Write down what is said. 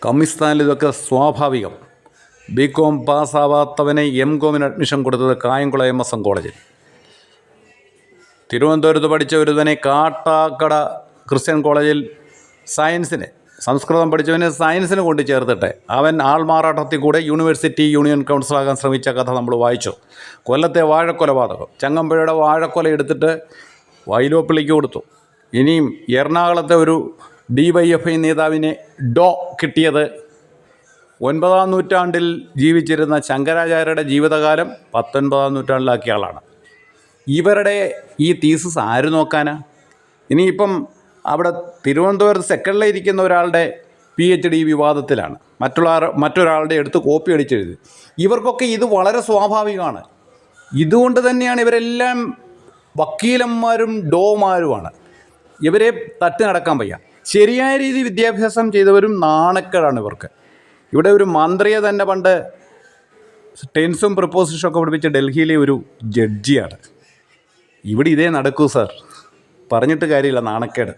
കമ്മിസ്ഥാനിൽ ഇതൊക്കെ സ്വാഭാവികം. BCom പാസ്സാവാത്തവനെ എംകോമിന് admission കൊടുത്തത് കായംകുളം MSM കോളേജിൽ. തിരുവനന്തപുരത്ത് പഠിച്ച ഒരുവനെ കാട്ടാക്കട ക്രിസ്ത്യൻ കോളേജിൽ സംസ്കൃതം പഠിച്ചവനെ സയൻസിന് കൊണ്ട് ചേർത്തിട്ട് അവൻ ആൾമാറാട്ടത്തിൽ കൂടെ യൂണിവേഴ്സിറ്റി യൂണിയൻ കൗൺസിലാകാൻ ശ്രമിച്ച കഥ നമ്മൾ വായിച്ചു. കൊല്ലത്തെ വാഴക്കൊലപാതകം, ചങ്ങമ്പുഴയുടെ വാഴക്കൊല എടുത്തിട്ട് വൈലോപ്പിള്ളിക്ക് കൊടുത്തു. ഇനിയും എറണാകുളത്തെ ഒരു DYFI നേതാവിനെ കിട്ടിയത് 9-ാം നൂറ്റാണ്ടിൽ ജീവിച്ചിരുന്ന ശങ്കരാചാര്യരുടെ ജീവിതകാലം 19-ാം നൂറ്റാണ്ടിലാക്കിയ ആളാണ്. ഇവരുടെ ഈ തീസിസ് ആര് നോക്കാനാ? ഇനിയിപ്പം അവിടെ തിരുവനന്തപുരത്ത് സെക്കൻഡിലിരിക്കുന്ന ഒരാളുടെ PhD വിവാദത്തിലാണ്, മറ്റൊരാളുടെ എടുത്ത് കോപ്പി അടിച്ചെഴുതി. ഇവർക്കൊക്കെ ഇത് വളരെ സ്വാഭാവികമാണ്. ഇതുകൊണ്ട് തന്നെയാണ് ഇവരെല്ലാം വക്കീലന്മാരും ഡോമാരുമാണ്. ഇവരെ തട്ടി നടക്കാൻ വയ്യ. ശരിയായ രീതി വിദ്യാഭ്യാസം ചെയ്തവരും നാണക്കേടാണ് ഇവർക്ക്. ഇവിടെ ഒരു മന്ത്രിയെ തന്നെ പണ്ട് ടെൻസും പ്രിപ്പോസിഷനൊക്കെ പഠിപ്പിച്ച ഡൽഹിയിലെ ഒരു ജഡ്ജിയാണ്. ഇവിടെ ഇതേ നടക്കൂ സാർ, പറഞ്ഞിട്ട് കാര്യമില്ല, നാണക്കേട്.